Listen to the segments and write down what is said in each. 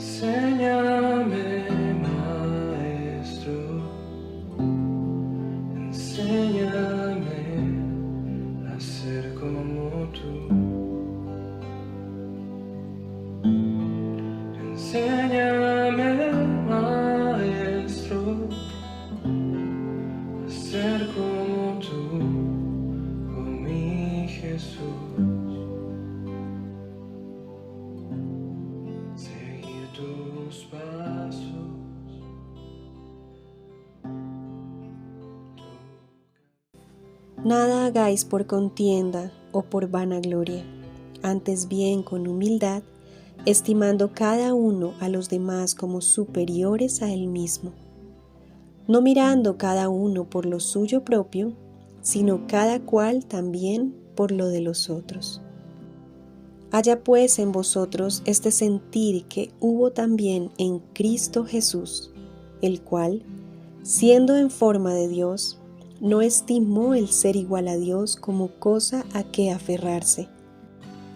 Enséñame, Maestro, enséñame a ser como tú. Enséñame, Maestro, a ser como tú, oh mi Jesús. Seguir tus pasos. Nada hagáis por contienda o por vanagloria, antes bien con humildad, estimando cada uno a los demás como superiores a él mismo, no mirando cada uno por lo suyo propio, sino cada cual también por lo de los otros. Haya pues en vosotros este sentir que hubo también en Cristo Jesús, el cual, siendo en forma de Dios, no estimó el ser igual a Dios como cosa a que aferrarse,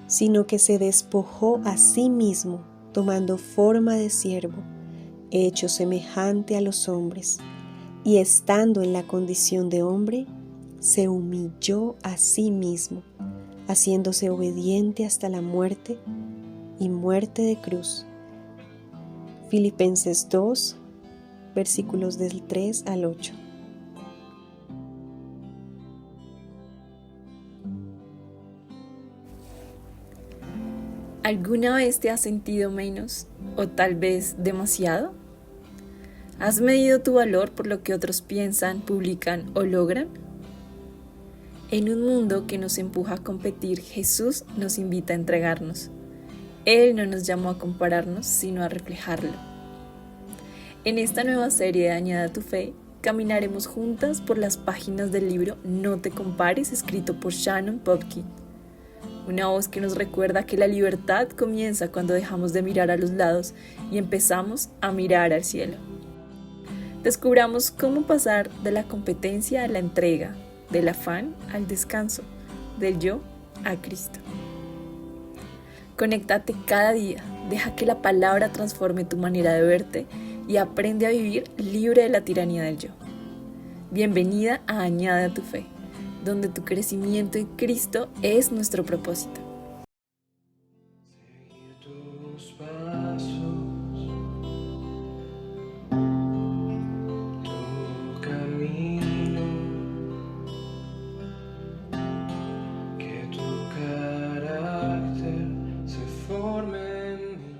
sino que se despojó a sí mismo, tomando forma de siervo, hecho semejante a los hombres, y estando en la condición de hombre, se humilló a sí mismo, haciéndose obediente hasta la muerte y muerte de cruz. Filipenses 2, versículos del 3 al 8. ¿Alguna vez te has sentido menos o tal vez demasiado? ¿Has medido tu valor por lo que otros piensan, publican o logran? En un mundo que nos empuja a competir, Jesús nos invita a entregarnos. Él no nos llamó a compararnos, sino a reflejarlo. En esta nueva serie de Añade a tu Fe, caminaremos juntas por las páginas del libro No te compares, escrito por Shannon Popkin. Una voz que nos recuerda que la libertad comienza cuando dejamos de mirar a los lados y empezamos a mirar al cielo. Descubramos cómo pasar de la competencia a la entrega, del afán al descanso, del yo a Cristo. Conéctate cada día, deja que la palabra transforme tu manera de verte y aprende a vivir libre de la tiranía del yo. Bienvenida a Añade a tu Fe, donde tu crecimiento en Cristo es nuestro propósito. Seguir tus pasos, tu camino, que tu carácter se forme en mí.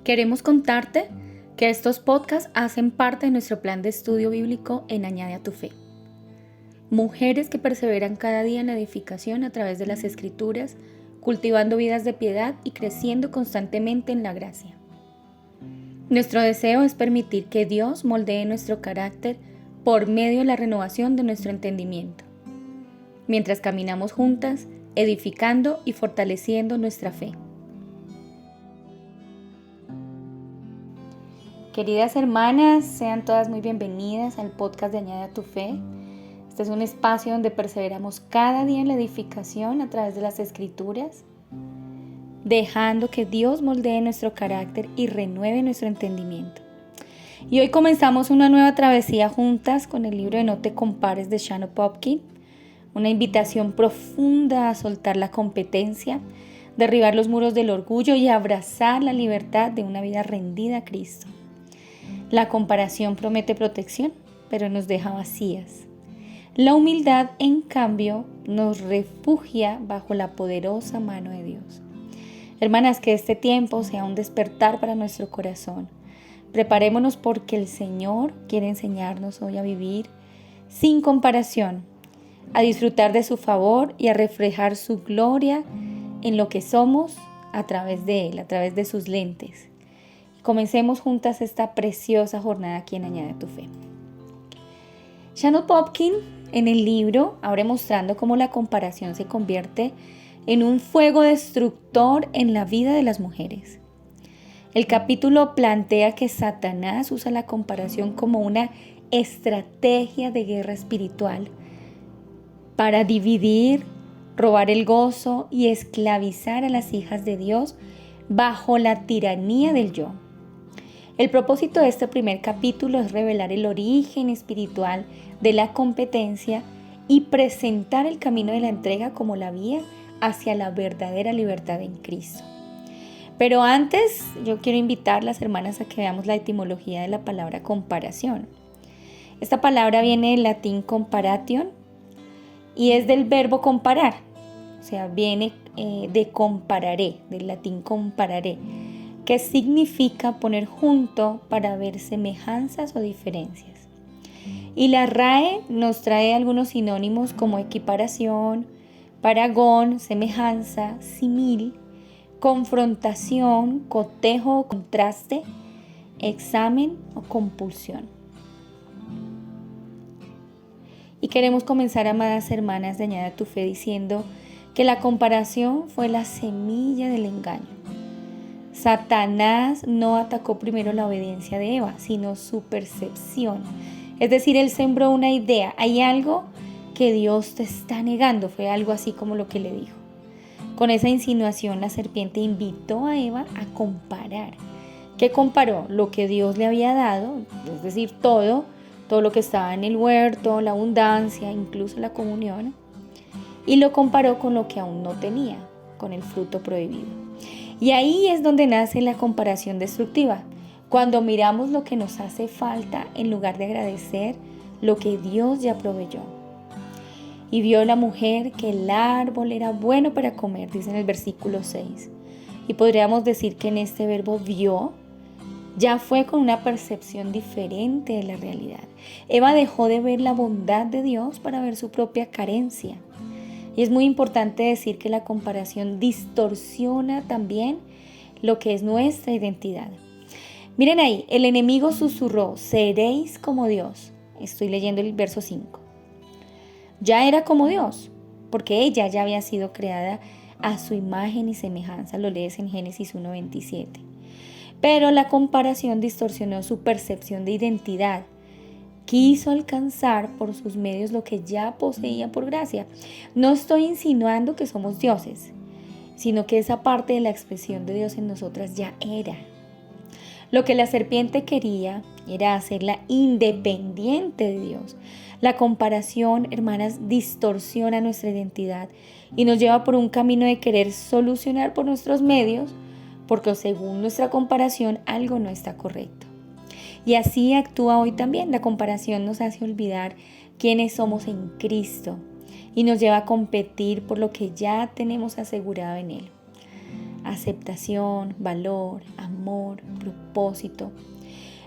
Queremos contarte que estos podcasts hacen parte de nuestro plan de estudio bíblico en Añade a tu Fe. Mujeres que perseveran cada día en la edificación a través de las Escrituras, cultivando vidas de piedad y creciendo constantemente en la gracia. Nuestro deseo es permitir que Dios moldee nuestro carácter por medio de la renovación de nuestro entendimiento, mientras caminamos juntas, edificando y fortaleciendo nuestra fe. Queridas hermanas, sean todas muy bienvenidas al podcast de Añade a tu Fe. Este es un espacio donde perseveramos cada día en la edificación a través de las Escrituras, dejando que Dios moldee nuestro carácter y renueve nuestro entendimiento. Y hoy comenzamos una nueva travesía juntas con el libro de No te compares de Shannon Popkin, una invitación profunda a soltar la competencia, derribar los muros del orgullo y abrazar la libertad de una vida rendida a Cristo. La comparación promete protección, pero nos deja vacías. La humildad, en cambio, nos refugia bajo la poderosa mano de Dios. Hermanas, que este tiempo sea un despertar para nuestro corazón. Preparémonos porque el Señor quiere enseñarnos hoy a vivir sin comparación, a disfrutar de su favor y a reflejar su gloria en lo que somos a través de Él, a través de sus lentes. Comencemos juntas esta preciosa jornada aquí en Añade a tu Fe. Shannon Popkin en el libro abre mostrando cómo la comparación se convierte en un fuego destructor en la vida de las mujeres. El capítulo plantea que Satanás usa la comparación como una estrategia de guerra espiritual para dividir, robar el gozo y esclavizar a las hijas de Dios bajo la tiranía del yo. El propósito de este primer capítulo es revelar el origen espiritual de la competencia y presentar el camino de la entrega como la vía hacia la verdadera libertad en Cristo. Pero antes yo quiero invitar a las hermanas a que veamos la etimología de la palabra comparación. Esta palabra viene del latín comparation y es del verbo comparar, o sea, viene de compararé, del latín compararé, que significa poner junto para ver semejanzas o diferencias. Y la RAE nos trae algunos sinónimos como equiparación, paragón, semejanza, símil, confrontación, cotejo o contraste, examen o compulsión. Y queremos comenzar, amadas hermanas de Añade a tu Fe, diciendo que la comparación fue la semilla del engaño. Satanás no atacó primero la obediencia de Eva, sino su percepción. Es decir, él sembró una idea. Hay algo que Dios te está negando. Fue algo así como lo que le dijo. Con esa insinuación, la serpiente invitó a Eva a comparar. ¿Qué comparó? Lo que Dios le había dado, es decir, todo lo que estaba en el huerto, la abundancia, incluso la comunión, y lo comparó con lo que aún no tenía, con el fruto prohibido. Y ahí es donde nace la comparación destructiva, cuando miramos lo que nos hace falta en lugar de agradecer lo que Dios ya proveyó. Y vio la mujer que el árbol era bueno para comer, dice en el versículo 6. Y podríamos decir que en este verbo vio, ya fue con una percepción diferente de la realidad. Eva dejó de ver la bondad de Dios para ver su propia carencia. Y es muy importante decir que la comparación distorsiona también lo que es nuestra identidad. Miren ahí, el enemigo susurró, seréis como Dios. Estoy leyendo el verso 5. Ya era como Dios, porque ella ya había sido creada a su imagen y semejanza. Lo lees en Génesis 1:27. Pero la comparación distorsionó su percepción de identidad. Quiso alcanzar por sus medios lo que ya poseía por gracia. No estoy insinuando que somos dioses, sino que esa parte de la expresión de Dios en nosotras ya era. Lo que la serpiente quería era hacerla independiente de Dios. La comparación, hermanas, distorsiona nuestra identidad y nos lleva por un camino de querer solucionar por nuestros medios, porque según nuestra comparación algo no está correcto. Y así actúa hoy también. La comparación nos hace olvidar quiénes somos en Cristo y nos lleva a competir por lo que ya tenemos asegurado en Él. Aceptación, valor, amor, propósito.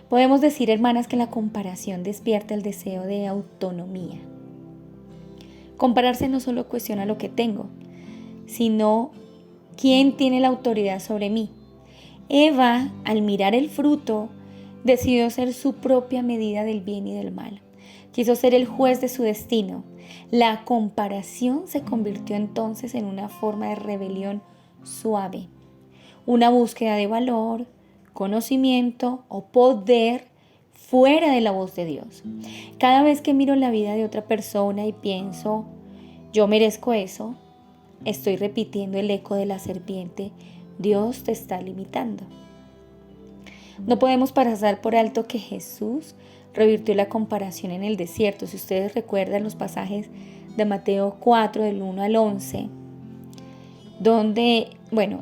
Podemos decir, hermanas, que la comparación despierta el deseo de autonomía. Compararse no solo cuestiona lo que tengo, sino quién tiene la autoridad sobre mí. Eva, al mirar el fruto, decidió ser su propia medida del bien y del mal. Quiso ser el juez de su destino. La comparación se convirtió entonces en una forma de rebelión suave, una búsqueda de valor, conocimiento o poder fuera de la voz de Dios. Cada vez que miro la vida de otra persona y pienso, yo merezco eso, estoy repitiendo el eco de la serpiente, Dios te está limitando. No podemos pasar por alto que Jesús revirtió la comparación en el desierto. Si ustedes recuerdan los pasajes de Mateo 4, del 1 al 11, donde,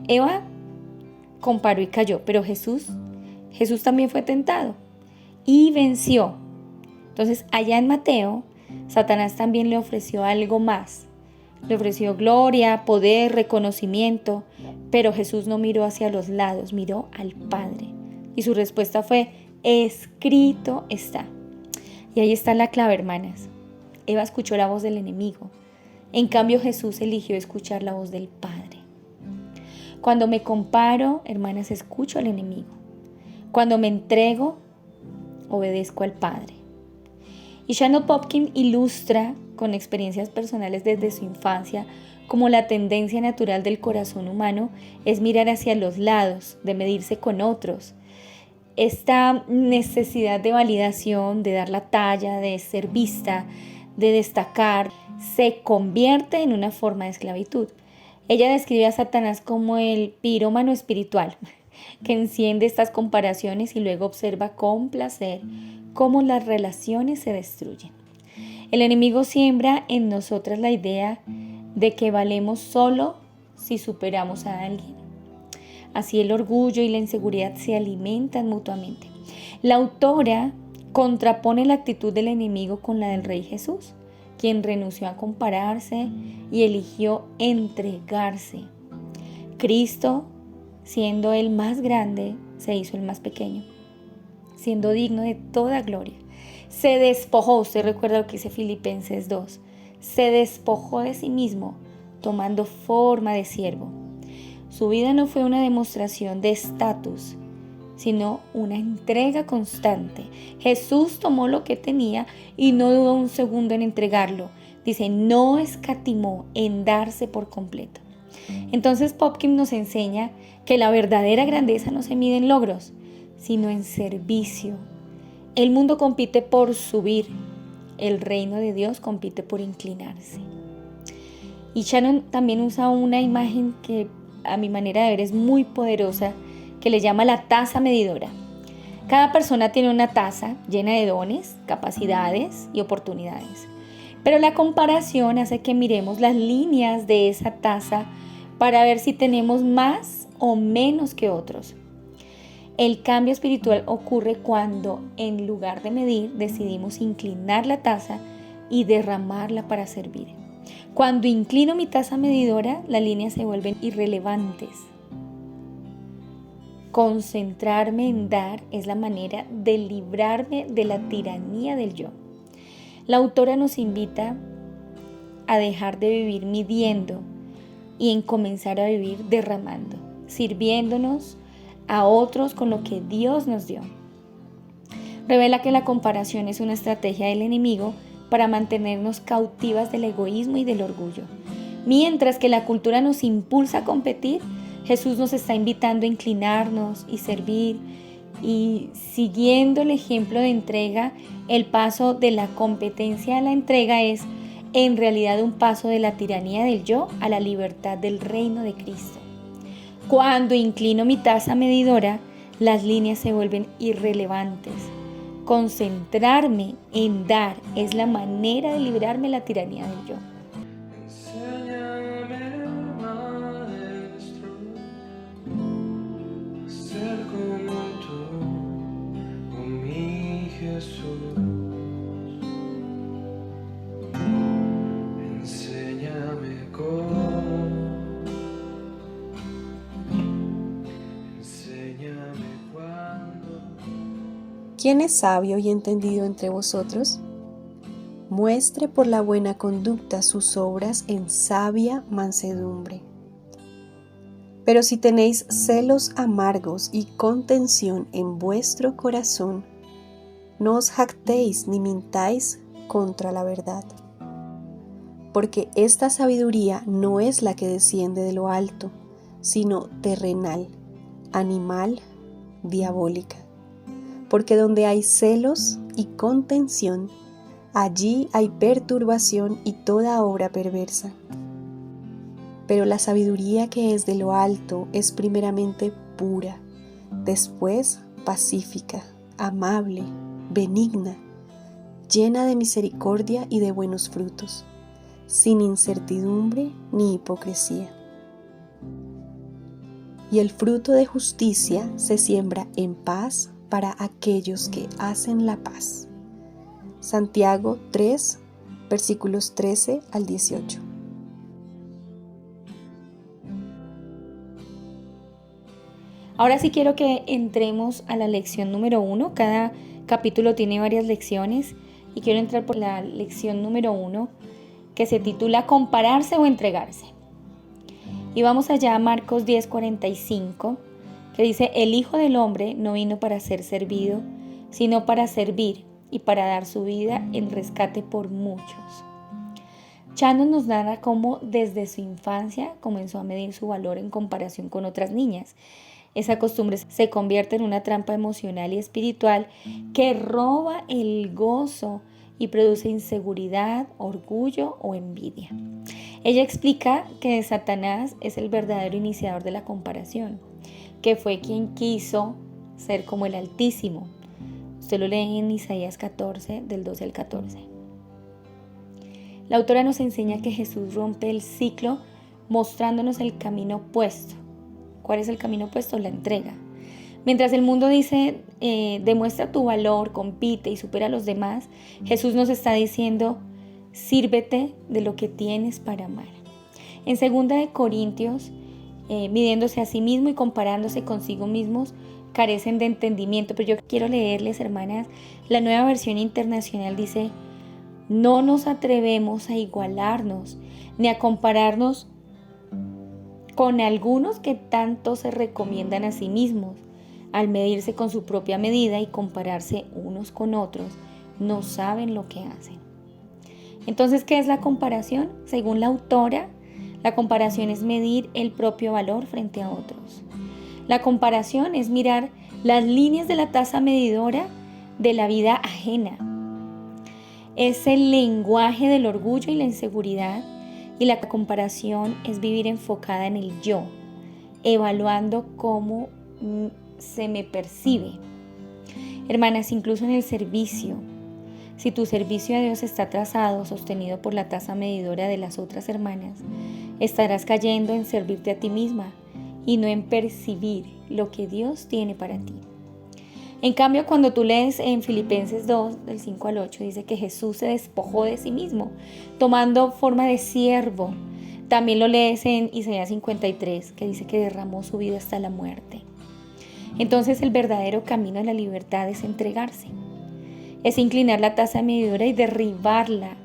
Eva comparó y cayó, pero Jesús también fue tentado y venció. Entonces, allá en Mateo, Satanás también le ofreció algo más. Le ofreció gloria, poder, reconocimiento, pero Jesús no miró hacia los lados, miró al Padre. Y su respuesta fue, escrito está. Y ahí está la clave, hermanas. Eva escuchó la voz del enemigo. En cambio, Jesús eligió escuchar la voz del Padre. Cuando me comparo, hermanas, escucho al enemigo. Cuando me entrego, obedezco al Padre. Y Shannon Popkin ilustra con experiencias personales desde su infancia como la tendencia natural del corazón humano es mirar hacia los lados, de medirse con otros. Esta necesidad de validación, de dar la talla, de ser vista, de destacar, se convierte en una forma de esclavitud. Ella describe a Satanás como el pirómano espiritual, que enciende estas comparaciones y luego observa con placer cómo las relaciones se destruyen. El enemigo siembra en nosotras la idea de que valemos solo si superamos a alguien. Así el orgullo y la inseguridad se alimentan mutuamente. La autora contrapone la actitud del enemigo con la del Rey Jesús, quien renunció a compararse y eligió entregarse. Cristo, siendo el más grande, se hizo el más pequeño, siendo digno de toda gloria. Se despojó, usted recuerda lo que dice Filipenses 2, se despojó de sí mismo, tomando forma de siervo. Su vida no fue una demostración de estatus, sino una entrega constante. Jesús tomó lo que tenía y no dudó un segundo en entregarlo. Dice, no escatimó en darse por completo. Entonces Popkin nos enseña que la verdadera grandeza no se mide en logros, sino en servicio. El mundo compite por subir, el reino de Dios compite por inclinarse. Y Shannon también usa una imagen que a mi manera de ver es muy poderosa, que le llama la taza medidora. Cada persona tiene una taza llena de dones, capacidades y oportunidades. Pero la comparación hace que miremos las líneas de esa taza para ver si tenemos más o menos que otros. El cambio espiritual ocurre cuando, en lugar de medir, decidimos inclinar la taza y derramarla para servir. Cuando inclino mi taza medidora, las líneas se vuelven irrelevantes. Concentrarme en dar es la manera de librarme de la tiranía del yo. La autora nos invita a dejar de vivir midiendo y en comenzar a vivir derramando, sirviéndonos a otros con lo que Dios nos dio. Revela que la comparación es una estrategia del enemigo para mantenernos cautivas del egoísmo y del orgullo. Mientras que la cultura nos impulsa a competir, Jesús nos está invitando a inclinarnos y servir, y siguiendo el ejemplo de entrega, el paso de la competencia a la entrega es en realidad un paso de la tiranía del yo a la libertad del reino de Cristo. Cuando inclino mi taza medidora, las líneas se vuelven irrelevantes. Concentrarme en dar es la manera de librarme de la tiranía del yo. Enséñame, Maestro, a ser como tú, oh mi Jesús. Enséñame cómo, enséñame cuándo. ¿Quién es sabio y entendido entre vosotros? Muestre por la buena conducta sus obras en sabia mansedumbre. Pero si tenéis celos amargos y contención en vuestro corazón, no os jactéis ni mintáis contra la verdad. Porque esta sabiduría no es la que desciende de lo alto, sino terrenal, animal, diabólica. Porque donde hay celos y contención, allí hay perturbación y toda obra perversa. Pero la sabiduría que es de lo alto es primeramente pura, después pacífica, amable, benigna, llena de misericordia y de buenos frutos, sin incertidumbre ni hipocresía. Y el fruto de justicia se siembra en paz para aquellos que hacen la paz. Santiago 3, versículos 13 al 18. Ahora sí quiero que entremos a la lección número 1. Cada capítulo tiene varias lecciones y quiero entrar por la lección número 1, que se titula Compararse o entregarse. Y vamos allá a Marcos 10:45, que dice: El Hijo del Hombre no vino para ser servido, sino para servir y para dar su vida en rescate por muchos. Shannon nos narra cómo desde su infancia comenzó a medir su valor en comparación con otras niñas. Esa costumbre se convierte en una trampa emocional y espiritual que roba el gozo y produce inseguridad, orgullo o envidia. Ella explica que Satanás es el verdadero iniciador de la comparación, que fue quien quiso ser como el Altísimo. Usted lo lee en Isaías 14, del 12 al 14. La autora nos enseña que Jesús rompe el ciclo mostrándonos el camino opuesto. ¿Cuál es el camino opuesto? La entrega. Mientras el mundo dice, demuestra tu valor, compite y supera a los demás, Jesús nos está diciendo, sírvete de lo que tienes para amar. En 2 Corintios, midiéndose a sí mismo y comparándose consigo mismos, carecen de entendimiento. Pero yo quiero leerles, hermanas, la Nueva Versión Internacional dice, no nos atrevemos a igualarnos ni a compararnos con algunos que tanto se recomiendan a sí mismos. Al medirse con su propia medida y compararse unos con otros, no saben lo que hacen. Entonces, ¿qué es la comparación? Según la autora, la comparación es medir el propio valor frente a otros. La comparación es mirar las líneas de la taza medidora de la vida ajena. Es el lenguaje del orgullo y la inseguridad, y la comparación es vivir enfocada en el yo, evaluando cómo se me percibe. Hermanas, incluso en el servicio, si tu servicio a Dios está trazado, sostenido por la taza medidora de las otras hermanas, estarás cayendo en servirte a ti misma y no en percibir lo que Dios tiene para ti. En cambio, cuando tú lees en Filipenses 2, del 5 al 8, dice que Jesús se despojó de sí mismo, tomando forma de siervo. También lo lees en Isaías 53, que dice que derramó su vida hasta la muerte. Entonces, el verdadero camino a la libertad es entregarse. Es inclinar la taza medidora y derribarla,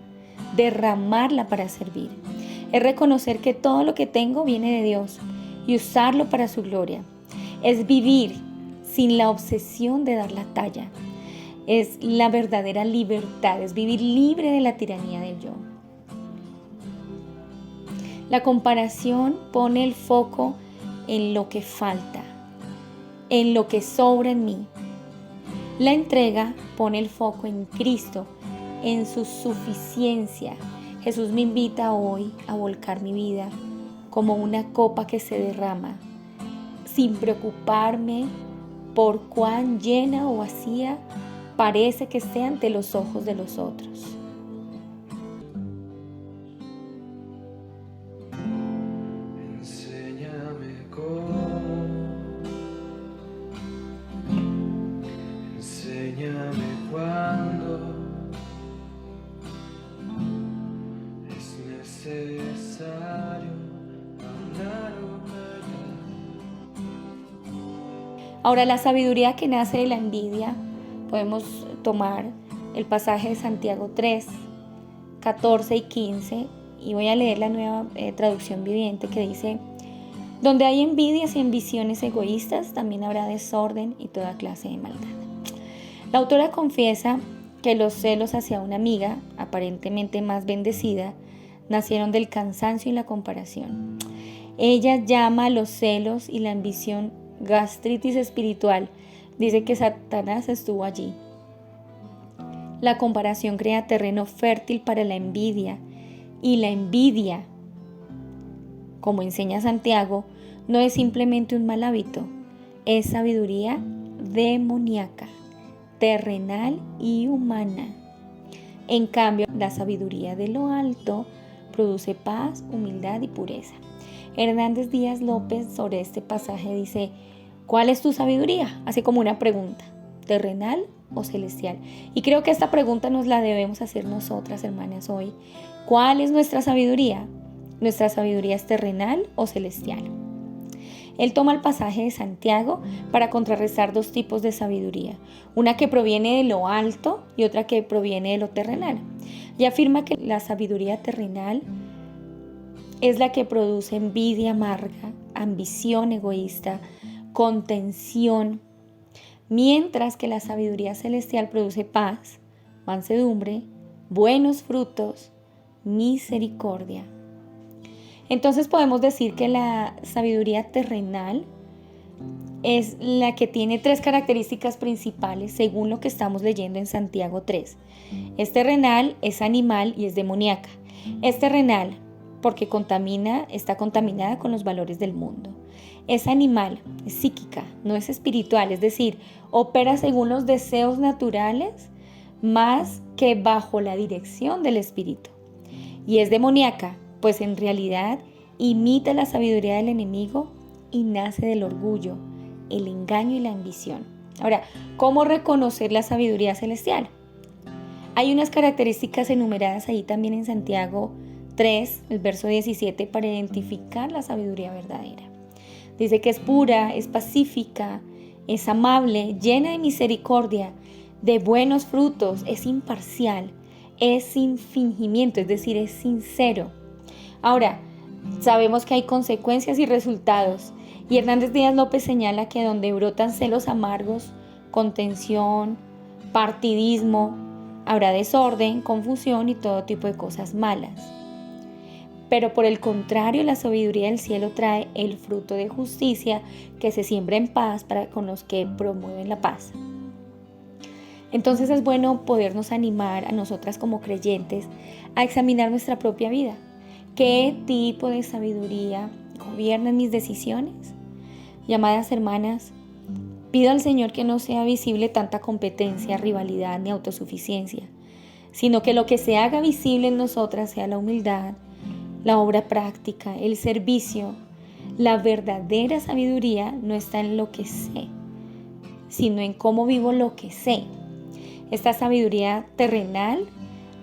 derramarla para servir. Es reconocer que todo lo que tengo viene de Dios y usarlo para su gloria. Es vivir sin la obsesión de dar la talla. Es la verdadera libertad, es vivir libre de la tiranía del yo. La comparación pone el foco en lo que falta, en lo que sobra en mí. La entrega pone el foco en Cristo, en su suficiencia. Jesús me invita hoy a volcar mi vida como una copa que se derrama, sin preocuparme por cuán llena o vacía parece que esté ante los ojos de los otros. Enséñame cuándo es necesario hablar o callar. Ahora, la sabiduría que nace de la envidia, podemos tomar el pasaje de Santiago 3, 14 y 15, y voy a leer la nueva traducción viviente que dice, donde hay envidias y ambiciones egoístas, también habrá desorden y toda clase de maldad. La autora confiesa que los celos hacia una amiga, aparentemente más bendecida, nacieron del cansancio y la comparación. Ella llama a los celos y la ambición gastritis espiritual. Dice que Satanás estuvo allí. La comparación crea terreno fértil para la envidia, y la envidia, como enseña Santiago, no es simplemente un mal hábito, es sabiduría demoníaca, terrenal y humana. En cambio, la sabiduría de lo alto produce paz, humildad y pureza. Hernández Díaz López sobre este pasaje dice, ¿cuál es tu sabiduría? Hace como una pregunta, ¿terrenal o celestial? Y creo que esta pregunta nos la debemos hacer nosotras, hermanas, hoy. ¿Cuál es nuestra sabiduría? ¿Nuestra sabiduría es terrenal o celestial? Él toma el pasaje de Santiago para contrarrestar dos tipos de sabiduría, una que proviene de lo alto y otra que proviene de lo terrenal. Y afirma que la sabiduría terrenal es la que produce envidia amarga, ambición egoísta, contención, mientras que la sabiduría celestial produce paz, mansedumbre, buenos frutos, misericordia. Entonces podemos decir que la sabiduría terrenal es la que tiene 3 características principales según lo que estamos leyendo en Santiago 3. Es terrenal, es animal y es demoníaca. Es terrenal porque está contaminada con los valores del mundo. Es animal, es psíquica, no es espiritual, es decir, opera según los deseos naturales más que bajo la dirección del espíritu. Y es demoníaca, pues en realidad imita la sabiduría del enemigo y nace del orgullo, el engaño y la ambición. Ahora, ¿cómo reconocer la sabiduría celestial? Hay unas características enumeradas ahí también en Santiago 3, el verso 17, para identificar la sabiduría verdadera. Dice que es pura, es pacífica, es amable, llena de misericordia, de buenos frutos, es imparcial, es sin fingimiento, es decir, es sincero. Ahora, sabemos que hay consecuencias y resultados, y Hernández Díaz López señala que donde brotan celos amargos, contención, partidismo, habrá desorden, confusión y todo tipo de cosas malas. Pero por el contrario, la sabiduría del cielo trae el fruto de justicia que se siembra en paz para con los que promueven la paz. Entonces es bueno podernos animar a nosotras como creyentes a examinar nuestra propia vida. ¿Qué tipo de sabiduría gobierna mis decisiones? Llamadas hermanas, pido al Señor que no sea visible tanta competencia, rivalidad ni autosuficiencia, sino que lo que se haga visible en nosotras sea la humildad, la obra práctica, el servicio. La verdadera sabiduría no está en lo que sé, sino en cómo vivo lo que sé. Esta sabiduría terrenal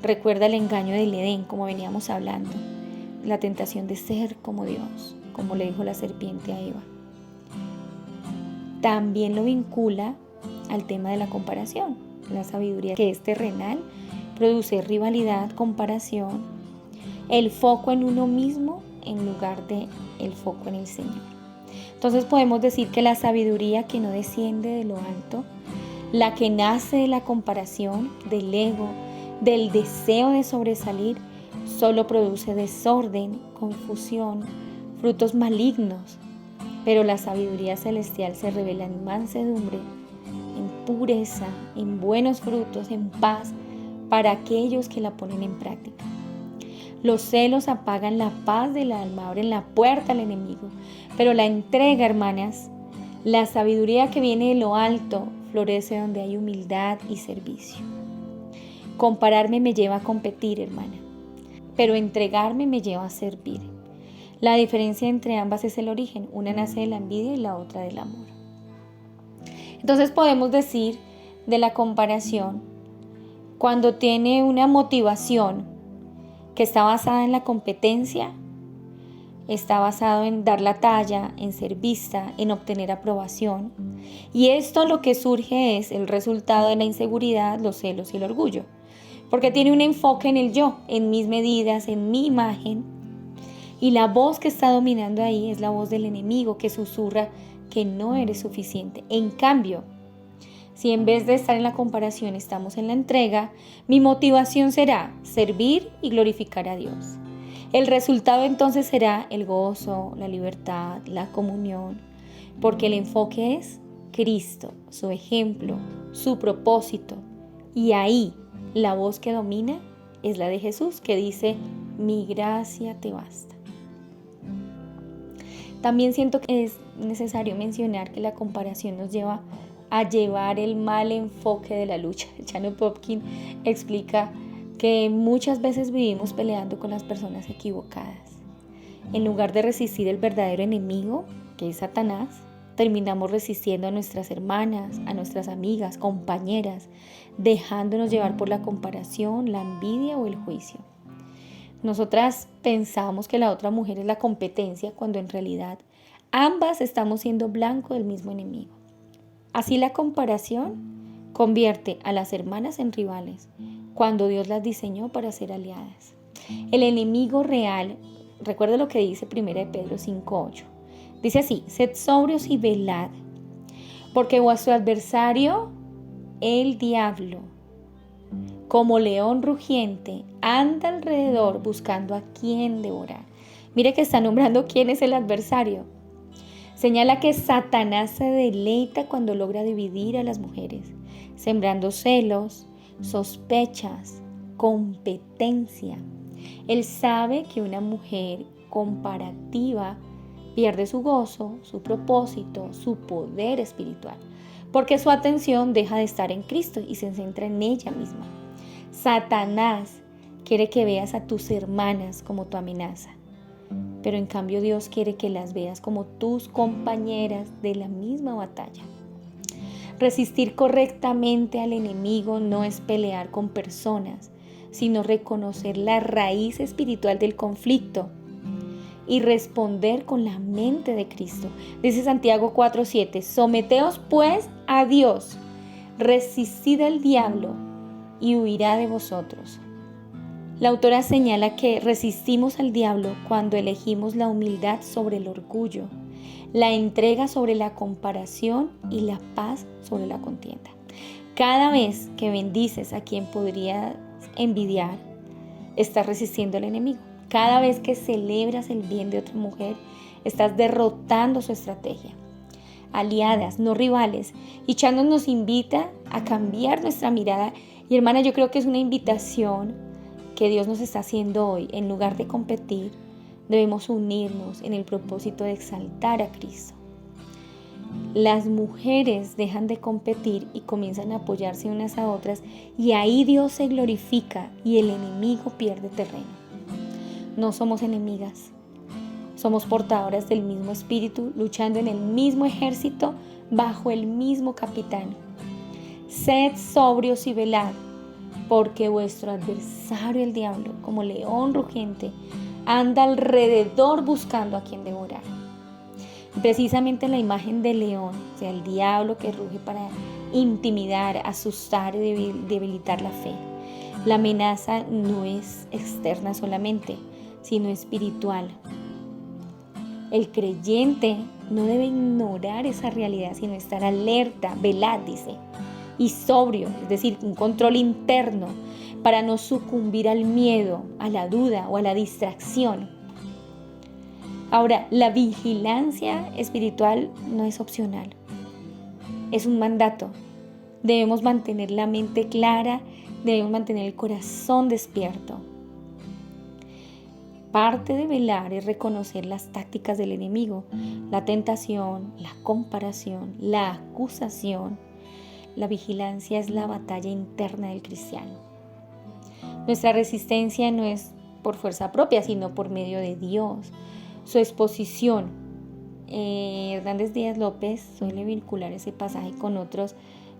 recuerda el engaño del Edén, como veníamos hablando, la tentación de ser como Dios, como le dijo la serpiente a Eva. También lo vincula al tema de la comparación. La sabiduría que es terrenal produce rivalidad, comparación, el foco en uno mismo en lugar de el foco en el Señor. Entonces podemos decir que la sabiduría que no desciende de lo alto, la que nace de la comparación, del ego, del deseo de sobresalir, solo produce desorden, confusión, frutos malignos. Pero la sabiduría celestial se revela en mansedumbre, en pureza, en buenos frutos, en paz, para aquellos que la ponen en práctica. Los celos apagan la paz del alma, abren la puerta al enemigo. Pero la entrega, hermanas, la sabiduría que viene de lo alto, florece donde hay humildad y servicio. Compararme me lleva a competir, hermana, pero entregarme me lleva a servir. La diferencia entre ambas es el origen. Una nace de la envidia y la otra del amor. Entonces podemos decir de la comparación, cuando tiene una motivación que está basada en la competencia, está basado en dar la talla, en ser vista, en obtener aprobación. Y esto lo que surge es el resultado de la inseguridad, los celos y el orgullo. Porque tiene un enfoque en el yo, en mis medidas, en mi imagen. Y la voz que está dominando ahí es la voz del enemigo que susurra que no eres suficiente. En cambio, si en vez de estar en la comparación estamos en la entrega, mi motivación será servir y glorificar a Dios. El resultado entonces será el gozo, la libertad, la comunión, porque el enfoque es Cristo, su ejemplo, su propósito. Y ahí la voz que domina es la de Jesús, que dice, mi gracia te basta. También siento que es necesario mencionar que la comparación nos lleva a llevar el mal enfoque de la lucha. Jano Popkin explica que muchas veces vivimos peleando con las personas equivocadas. En lugar de resistir el verdadero enemigo, que es Satanás, terminamos resistiendo a nuestras hermanas, a nuestras amigas, compañeras, dejándonos llevar por la comparación, la envidia o el juicio. Nosotras pensamos que la otra mujer es la competencia cuando en realidad ambas estamos siendo blanco del mismo enemigo. Así la comparación convierte a las hermanas en rivales cuando Dios las diseñó para ser aliadas. El enemigo real, recuerda lo que dice 1 Pedro 5:8. Dice así, sed sobrios y velad, porque vuestro adversario, el diablo, como león rugiente, anda alrededor buscando a quién devorar. Mire que está nombrando quién es el adversario. Señala que Satanás se deleita cuando logra dividir a las mujeres, sembrando celos, sospechas, competencia. Él sabe que una mujer comparativa pierde su gozo, su propósito, su poder espiritual, porque su atención deja de estar en Cristo y se centra en ella misma. Satanás quiere que veas a tus hermanas como tu amenaza, pero en cambio Dios quiere que las veas como tus compañeras de la misma batalla. Resistir correctamente al enemigo no es pelear con personas, sino reconocer la raíz espiritual del conflicto y responder con la mente de Cristo. Dice Santiago 4:7, someteos pues a Dios, resistid al diablo y huirá de vosotros. La autora señala que resistimos al diablo cuando elegimos la humildad sobre el orgullo, la entrega sobre la comparación y la paz sobre la contienda. Cada vez que bendices a quien podrías envidiar, estás resistiendo al enemigo. Cada vez que celebras el bien de otra mujer, estás derrotando su estrategia. Aliadas, no rivales. Y Chandler nos invita a cambiar nuestra mirada. Y hermana, yo creo que es una invitación que Dios nos está haciendo hoy. En lugar de competir, debemos unirnos en el propósito de exaltar a Cristo. Las mujeres dejan de competir y comienzan a apoyarse unas a otras, y ahí Dios se glorifica y el enemigo pierde terreno. No somos enemigas, somos portadoras del mismo espíritu, luchando en el mismo ejército, bajo el mismo capitán. Sed sobrios y velad, porque vuestro adversario el diablo, como león rugiente, anda alrededor buscando a quien devorar. Precisamente la imagen del león, o sea, el diablo que ruge para intimidar, asustar y debilitar la fe. La amenaza no es externa solamente, sino espiritual. El creyente no debe ignorar esa realidad, sino estar alerta, velad, dice, y sobrio, es decir, un control interno para no sucumbir al miedo, a la duda o a la distracción. Ahora, la vigilancia espiritual no es opcional, es un mandato. Debemos mantener la mente clara, debemos mantener el corazón despierto. Parte de velar es reconocer las tácticas del enemigo, la tentación, la comparación, la acusación. La vigilancia es la batalla interna del cristiano. Nuestra resistencia no es por fuerza propia, sino por medio de Dios. Su exposición. Hernández Díaz López suele vincular ese pasaje con otras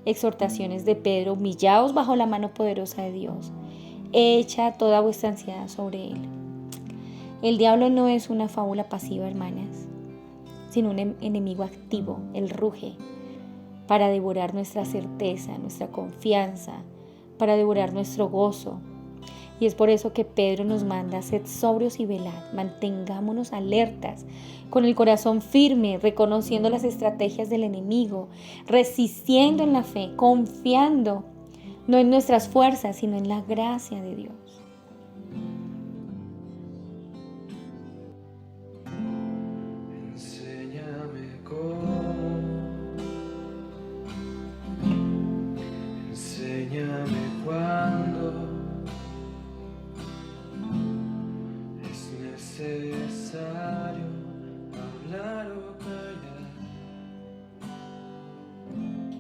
exhortaciones de Pedro: humillaos bajo la mano poderosa de Dios, echa toda vuestra ansiedad sobre Él. El diablo no es una fábula pasiva, hermanas, sino un enemigo activo. Él ruge para devorar nuestra certeza, nuestra confianza, para devorar nuestro gozo. Y es por eso que Pedro nos manda: sed sobrios y velad, mantengámonos alertas, con el corazón firme, reconociendo las estrategias del enemigo, resistiendo en la fe, confiando no en nuestras fuerzas, sino en la gracia de Dios. Enséñame cómo, enséñame cuándo es necesario hablar o callar.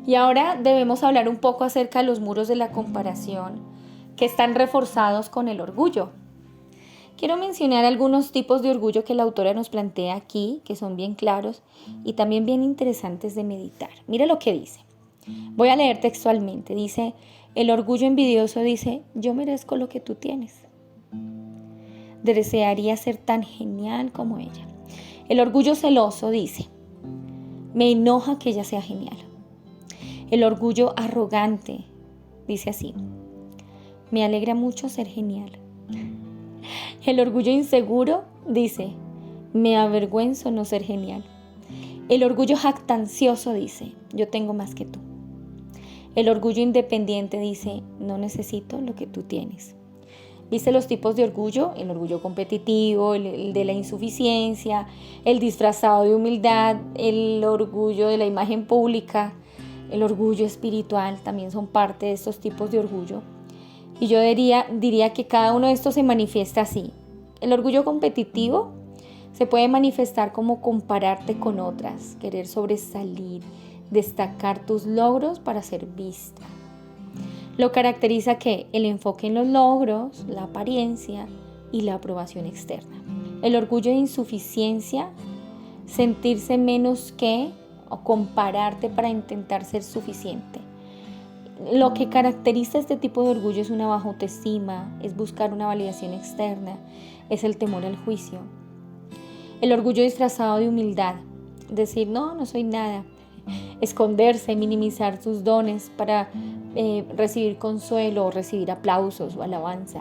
Y ahora debemos hablar un poco acerca de los muros de la comparación que están reforzados con el orgullo. Quiero mencionar algunos tipos de orgullo que la autora nos plantea aquí, que son bien claros y también bien interesantes de meditar. Mira lo que dice. Voy a leer textualmente. Dice: el orgullo envidioso dice: yo merezco lo que tú tienes. Desearía ser tan genial como ella. El orgullo celoso dice: me enoja que ella sea genial. El orgullo arrogante dice así: me alegra mucho ser genial. El orgullo inseguro dice: me avergüenzo no ser genial. El orgullo jactancioso dice: yo tengo más que tú. El orgullo independiente dice: no necesito lo que tú tienes. ¿Viste los tipos de orgullo? El orgullo competitivo, el de la insuficiencia, el disfrazado de humildad, el orgullo de la imagen pública, el orgullo espiritual, también son parte de estos tipos de orgullo. Y yo diría que cada uno de estos se manifiesta así. El orgullo competitivo se puede manifestar como compararte con otras, querer sobresalir, destacar tus logros para ser vista. Lo caracteriza que el enfoque en los logros, la apariencia y la aprobación externa. El orgullo de insuficiencia, sentirse menos que o compararte para intentar ser suficiente. Lo que caracteriza este tipo de orgullo es una baja autoestima, es buscar una validación externa, es el temor al juicio. El orgullo disfrazado de humildad, decir no soy nada, esconderse, minimizar sus dones para recibir consuelo o recibir aplausos o alabanza.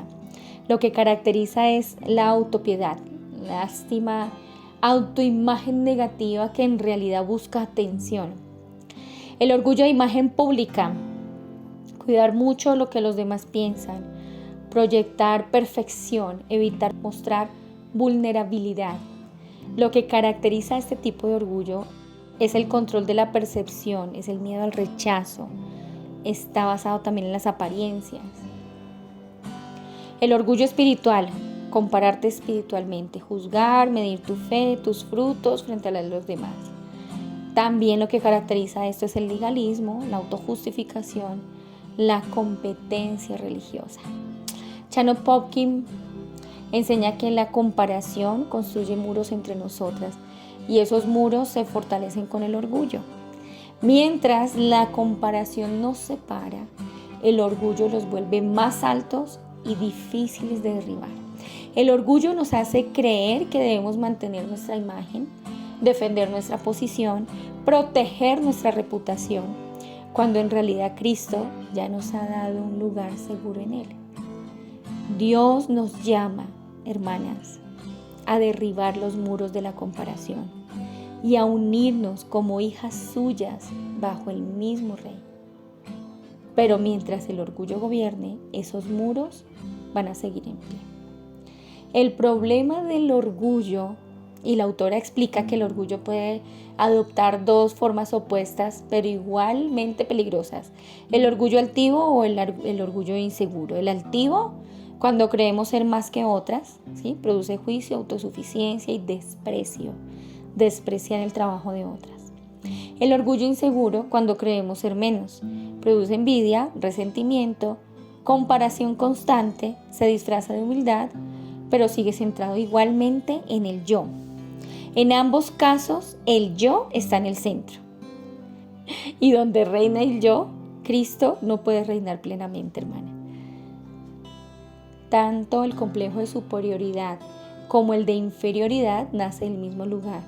Lo que caracteriza es la autopiedad, lástima, autoimagen negativa que en realidad busca atención. El orgullo de imagen pública, cuidar mucho lo que los demás piensan, proyectar perfección, evitar mostrar vulnerabilidad. Lo que caracteriza a este tipo de orgullo es el control de la percepción, es el miedo al rechazo, está basado también en las apariencias. El orgullo espiritual, compararte espiritualmente, juzgar, medir tu fe, tus frutos frente a los demás. También lo que caracteriza esto es el legalismo, la autojustificación, la competencia religiosa. Channo Popkin enseña que la comparación construye muros entre nosotras y esos muros se fortalecen con el orgullo. Mientras la comparación nos separa, el orgullo los vuelve más altos y difíciles de derribar. El orgullo nos hace creer que debemos mantener nuestra imagen, defender nuestra posición, proteger nuestra reputación, cuando en realidad Cristo ya nos ha dado un lugar seguro en Él. Dios nos llama, hermanas, a derribar los muros de la comparación y a unirnos como hijas suyas bajo el mismo Rey. Pero mientras el orgullo gobierne, esos muros van a seguir en pie. El problema del orgullo, y la autora explica que el orgullo puede adoptar dos formas opuestas, pero igualmente peligrosas: el orgullo altivo o el orgullo inseguro. El altivo, cuando creemos ser más que otras, ¿sí?, produce juicio, autosuficiencia y desprecio, despreciar el trabajo de otras. El orgullo inseguro, cuando creemos ser menos, produce envidia, resentimiento, comparación constante, se disfraza de humildad, pero sigue centrado igualmente en el yo. En ambos casos, el yo está en el centro. Y donde reina el yo, Cristo no puede reinar plenamente, hermana. Tanto el complejo de superioridad como el de inferioridad nace del mismo lugar: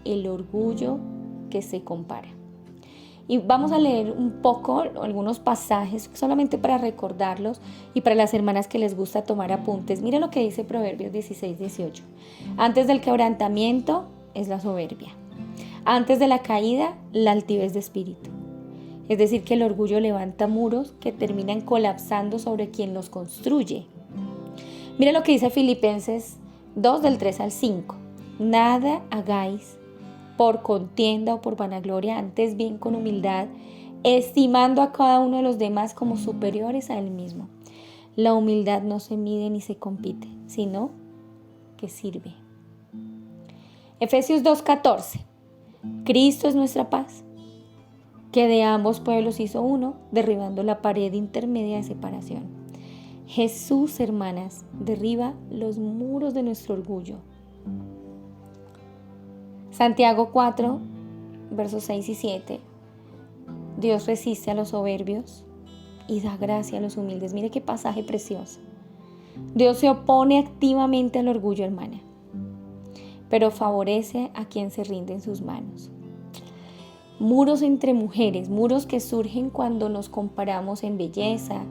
el orgullo que se compara. Y vamos a leer un poco algunos pasajes solamente para recordarlos y para las hermanas que les gusta tomar apuntes. Mira lo que dice Proverbios 16:18. Antes del quebrantamiento es la soberbia. Antes de la caída, la altivez de espíritu. Es decir, que el orgullo levanta muros que terminan colapsando sobre quien los construye. Mira lo que dice Filipenses 2 del 3 al 5. Nada hagáis por contienda o por vanagloria, antes bien con humildad, estimando a cada uno de los demás como superiores a él mismo. La humildad no se mide ni se compite, sino que sirve. Efesios 2:14. Cristo es nuestra paz, que de ambos pueblos hizo uno, derribando la pared intermedia de separación. Jesús, hermanas, derriba los muros de nuestro orgullo. Santiago 4, versos 6 y 7. Dios resiste a los soberbios y da gracia a los humildes. Mire qué pasaje precioso. Dios se opone activamente al orgullo, hermana, pero favorece a quien se rinde en sus manos. Muros entre mujeres, muros que surgen cuando nos comparamos en belleza,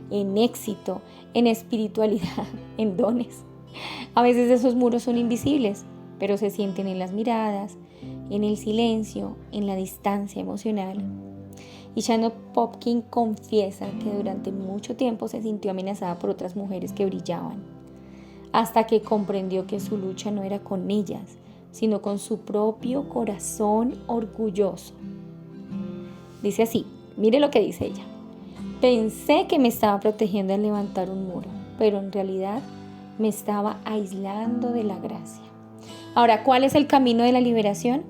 en éxito, en espiritualidad, en dones. A veces esos muros son invisibles, pero se sienten en las miradas, en el silencio, en la distancia emocional. Y Shannon Popkin confiesa que durante mucho tiempo se sintió amenazada por otras mujeres que brillaban, hasta que comprendió que su lucha no era con ellas, sino con su propio corazón orgulloso. Dice así, mire lo que dice ella. Pensé que me estaba protegiendo al levantar un muro, pero en realidad me estaba aislando de la gracia. Ahora, ¿cuál es el camino de la liberación?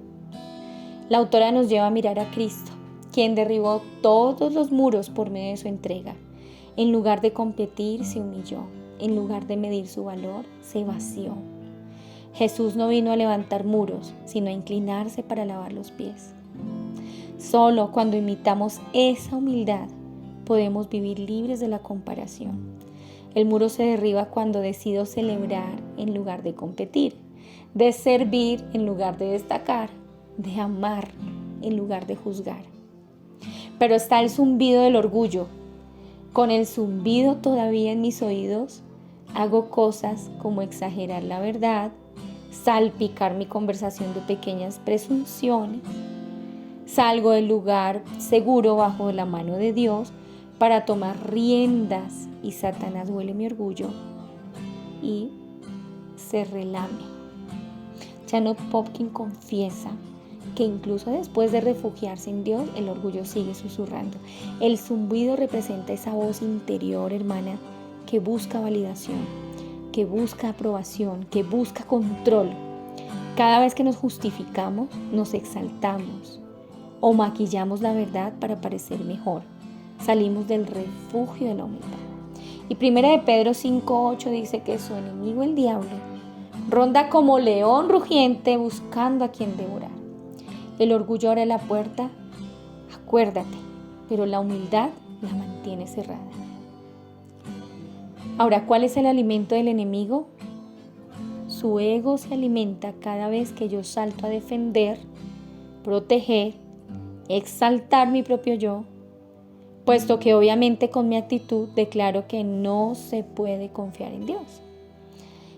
La autora nos lleva a mirar a Cristo, quien derribó todos los muros por medio de su entrega. En lugar de competir, se humilló. En lugar de medir su valor, se vació. Jesús no vino a levantar muros, sino a inclinarse para lavar los pies. Solo cuando imitamos esa humildad, podemos vivir libres de la comparación. El muro se derriba cuando decido celebrar en lugar de competir, de servir en lugar de destacar, de amar en lugar de juzgar. Pero está el zumbido del orgullo. Con el zumbido todavía en mis oídos, hago cosas como exagerar la verdad, salpicar mi conversación de pequeñas presunciones. Salgo del lugar seguro bajo la mano de Dios para tomar riendas y Satanás huele mi orgullo y se relame. Shannon Popkin confiesa que incluso después de refugiarse en Dios, el orgullo sigue susurrando. El zumbido representa esa voz interior, hermana, que busca validación, que busca aprobación, que busca control. Cada vez que nos justificamos, nos exaltamos o maquillamos la verdad para parecer mejor. Salimos del refugio de la humildad. Y 1 Pedro 5:8 dice que su enemigo, el diablo, ronda como león rugiente buscando a quien devorar. El orgullo abre la puerta, acuérdate, pero la humildad la mantiene cerrada. Ahora, ¿cuál es el alimento del enemigo? Su ego se alimenta cada vez que yo salto a defender, proteger, exaltar mi propio yo, puesto que obviamente con mi actitud declaro que no se puede confiar en Dios.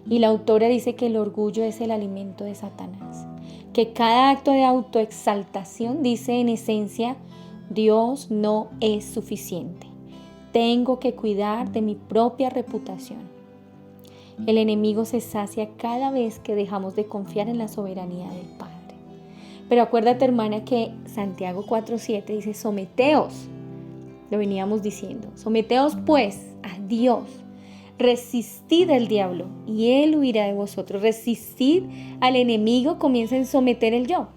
Y la autora dice que el orgullo es el alimento de Satanás, que cada acto de autoexaltación dice en esencia, Dios no es suficiente. Tengo que cuidar de mi propia reputación. El enemigo se sacia cada vez que dejamos de confiar en la soberanía del Padre. Pero acuérdate, hermana, que Santiago 4:7 dice, someteos, lo veníamos diciendo, someteos pues a Dios, resistid al diablo y él huirá de vosotros. Resistid al enemigo, comienza en someter el yo,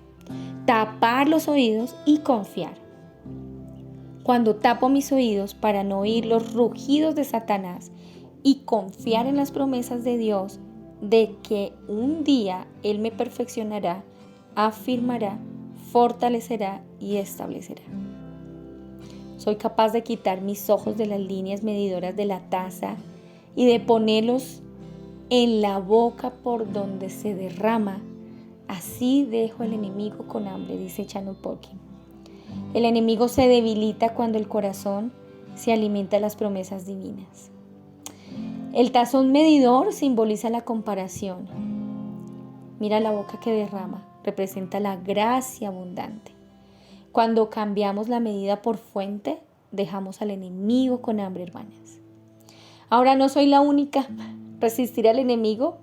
tapar los oídos y confiar. Cuando tapo mis oídos para no oír los rugidos de Satanás y confiar en las promesas de Dios de que un día Él me perfeccionará, afirmará, fortalecerá y establecerá. Soy capaz de quitar mis ojos de las líneas medidoras de la taza y de ponerlos en la boca por donde se derrama. Así dejo al enemigo con hambre, dice Shannon Popkin. El enemigo se debilita cuando el corazón se alimenta de las promesas divinas. El tazón medidor simboliza la comparación. Mira la boca que derrama, representa la gracia abundante. Cuando cambiamos la medida por fuente, dejamos al enemigo con hambre, hermanas. Ahora no soy la única. Resistir al enemigo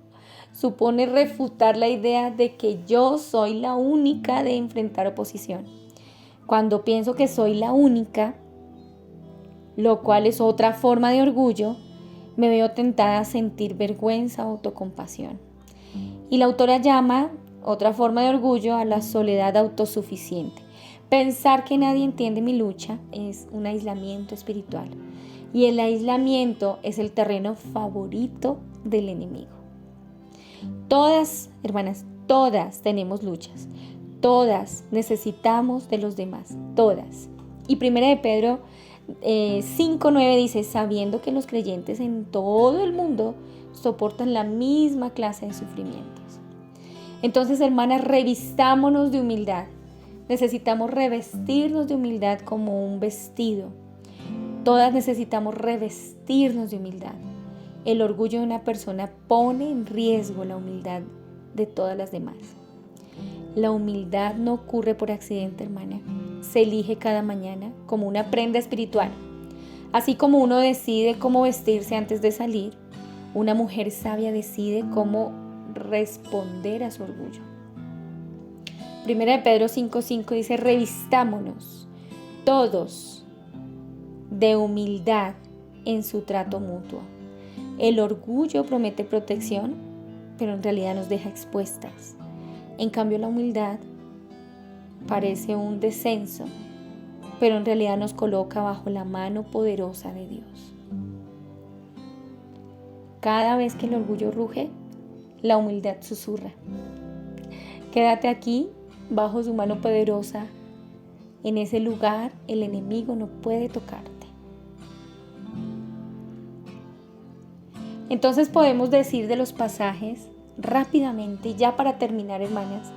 supone refutar la idea de que yo soy la única de enfrentar oposición. Cuando pienso que soy la única, lo cual es otra forma de orgullo, me veo tentada a sentir vergüenza o autocompasión. Y la autora llama otra forma de orgullo a la soledad autosuficiente. Pensar que nadie entiende mi lucha es un aislamiento espiritual. Y el aislamiento es el terreno favorito del enemigo. Todas, hermanas, todas tenemos luchas. Todas necesitamos de los demás, todas. Y 1 Pedro 5:9 dice, sabiendo que los creyentes en todo el mundo soportan la misma clase de sufrimientos. Entonces, hermanas, revistámonos de humildad. Necesitamos revestirnos de humildad como un vestido. Todas necesitamos revestirnos de humildad. El orgullo de una persona pone en riesgo la humildad de todas las demás. La humildad no ocurre por accidente, hermana. se elige cada mañana como una prenda espiritual. Así como uno decide cómo vestirse antes de salir, una mujer sabia decide cómo responder a su orgullo. Primera de Pedro 5:5 dice: revistámonos todos de humildad en su trato mutuo. El orgullo promete protección, pero en realidad nos deja expuestas. En cambio, la humildad parece un descenso, pero en realidad nos coloca bajo la mano poderosa de Dios. Cada vez que el orgullo ruge, la humildad susurra: quédate aquí bajo su mano poderosa. En ese lugar el enemigo no puede tocarte. Entonces podemos decir de los pasajes rápidamente, ya para terminar, hermanas: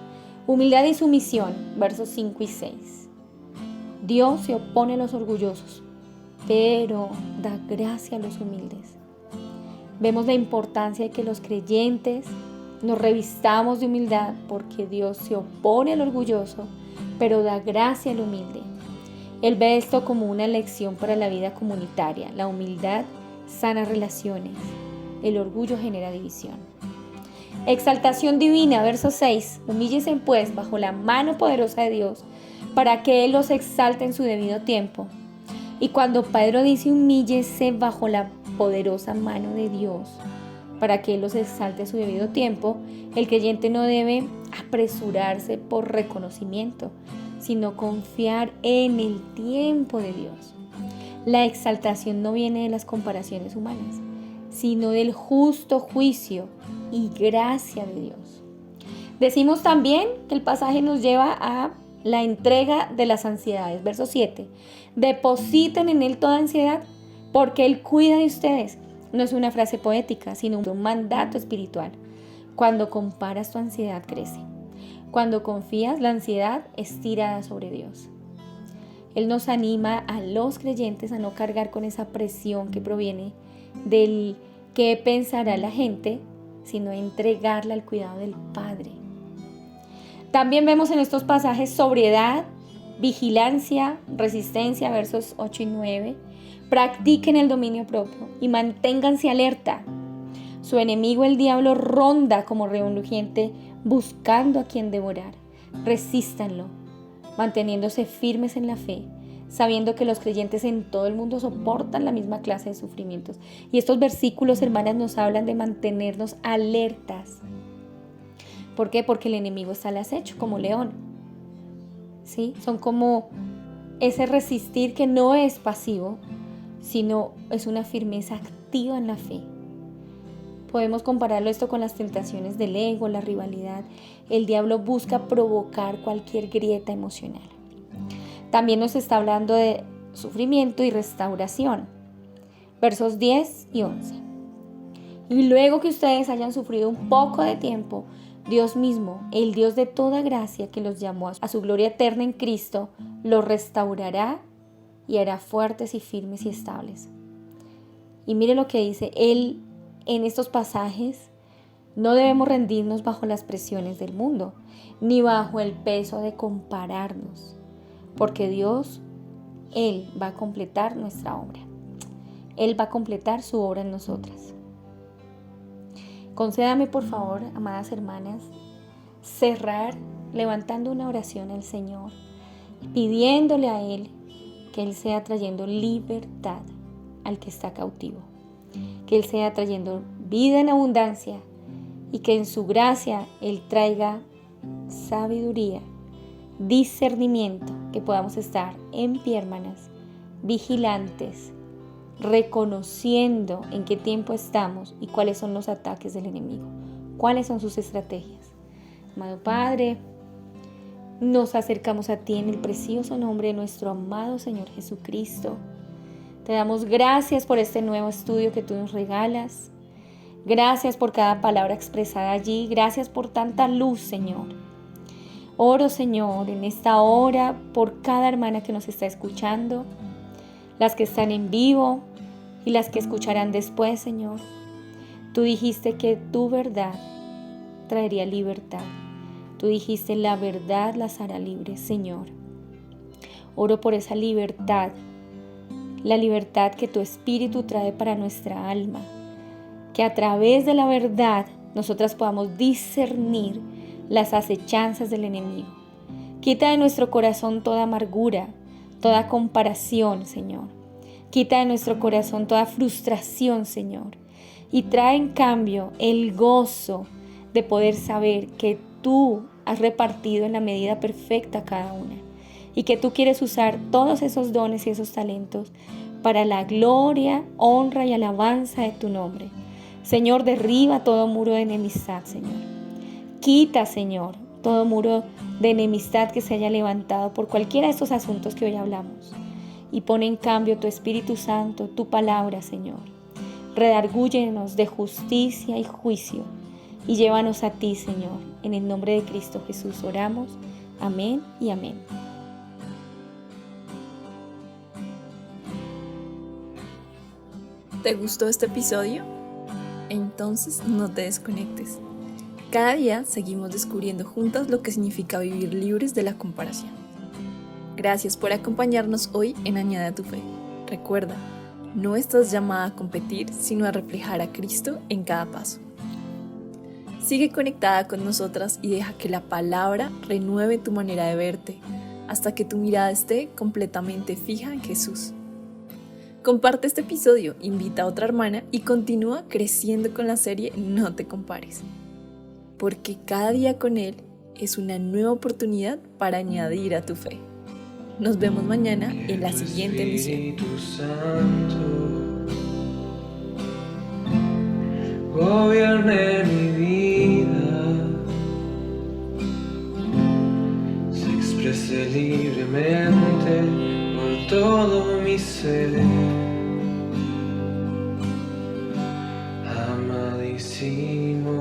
humildad y sumisión, versos 5 y 6. Dios se opone a los orgullosos, pero da gracia a los humildes. Vemos la importancia de que los creyentes nos revistamos de humildad, porque Dios se opone al orgulloso, pero da gracia al humilde. Él ve esto como una lección para la vida comunitaria. La humildad sana relaciones, el orgullo genera división. Exaltación divina, verso 6. Humíllense pues bajo la mano poderosa de Dios, para que Él los exalte en su debido tiempo. Y cuando Pedro dice humíllese bajo la poderosa mano de Dios, para que Él los exalte en su debido tiempo, el creyente no debe apresurarse por reconocimiento, sino confiar en el tiempo de Dios. La exaltación no viene de las comparaciones humanas, sino del justo juicio y gracia de Dios. Decimos también que el pasaje nos lleva a la entrega de las ansiedades. Verso 7. Depositen en Él toda ansiedad, porque Él cuida de ustedes. No es una frase poética, sino un mandato espiritual. Cuando comparas, tu ansiedad crece. Cuando confías, la ansiedad es tirada sobre Dios. Él nos anima a los creyentes a no cargar con esa presión que proviene del qué pensará la gente, sino entregarla al cuidado del Padre. También vemos en estos pasajes sobriedad, vigilancia, resistencia, versos 8 y 9. Practiquen el dominio propio y manténganse alerta. Su enemigo, el diablo, ronda como león rugiente buscando a quien devorar. Resístanlo, manteniéndose firmes en la fe, sabiendo que los creyentes en todo el mundo soportan la misma clase de sufrimientos. Y estos versículos, hermanas, nos hablan de mantenernos alertas. ¿Por qué? Porque el enemigo está al acecho como león. ¿Sí? Son como ese resistir que no es pasivo, sino es una firmeza activa en la fe. Podemos compararlo esto con las tentaciones del ego, la rivalidad. El diablo busca provocar cualquier grieta emocional. También nos está hablando de sufrimiento y restauración. Versos 10 y 11. Y luego que ustedes hayan sufrido un poco de tiempo, Dios mismo, el Dios de toda gracia que los llamó a su gloria eterna en Cristo, los restaurará y hará fuertes y firmes y estables. Y mire lo que dice Él en estos pasajes: no debemos rendirnos bajo las presiones del mundo, ni bajo el peso de compararnos, porque Dios, Él va a completar nuestra obra. Él va a completar su obra en nosotras. Concédame, por favor, amadas hermanas, cerrar levantando una oración al Señor, pidiéndole a Él que Él sea trayendo libertad al que está cautivo, que Él sea trayendo vida en abundancia y que en su gracia Él traiga sabiduría, discernimiento, que podamos estar en pie, hermanas, vigilantes, reconociendo en qué tiempo estamos y cuáles son los ataques del enemigo, cuáles son sus estrategias. Amado Padre, nos acercamos a ti en el precioso nombre de nuestro amado Señor Jesucristo. Te damos gracias por este nuevo estudio que tú nos regalas. Gracias por cada palabra expresada allí. Gracias por tanta luz, Señor. Oro, Señor, en esta hora por cada hermana que nos está escuchando, las que están en vivo y las que escucharán después, Señor. Tú dijiste que tu verdad traería libertad. Tú dijiste la verdad las hará libres, Señor. Oro por esa libertad, la libertad que tu Espíritu trae para nuestra alma, que a través de la verdad nosotras podamos discernir las acechanzas del enemigo. Quita de nuestro corazón toda amargura, toda comparación, Señor. Quita de nuestro corazón toda frustración, Señor. Y trae en cambio el gozo de poder saber que tú has repartido en la medida perfecta a cada una. Y que tú quieres usar todos esos dones y esos talentos para la gloria, honra y alabanza de tu nombre. Señor, derriba todo muro de enemistad, Señor. Quita, Señor, todo muro de enemistad que se haya levantado por cualquiera de estos asuntos que hoy hablamos. Y pone en cambio tu Espíritu Santo, tu palabra, Señor. Redargúyenos de justicia y juicio y llévanos a ti, Señor. En el nombre de Cristo Jesús oramos. Amén y amén. ¿Te gustó este episodio? Entonces no te desconectes. Cada día seguimos descubriendo juntas lo que significa vivir libres de la comparación. Gracias por acompañarnos hoy en Añade a tu Fe. Recuerda, no estás llamada a competir, sino a reflejar a Cristo en cada paso. Sigue conectada con nosotras y deja que la palabra renueve tu manera de verte, hasta que tu mirada esté completamente fija en Jesús. Comparte este episodio, invita a otra hermana y continúa creciendo con la serie No te compares. Porque cada día con Él es una nueva oportunidad para añadir a tu fe. Nos vemos mañana en la siguiente emisión. Espíritu Santo gobierne mi vida, se exprese libremente por todo mi ser. Amadísimo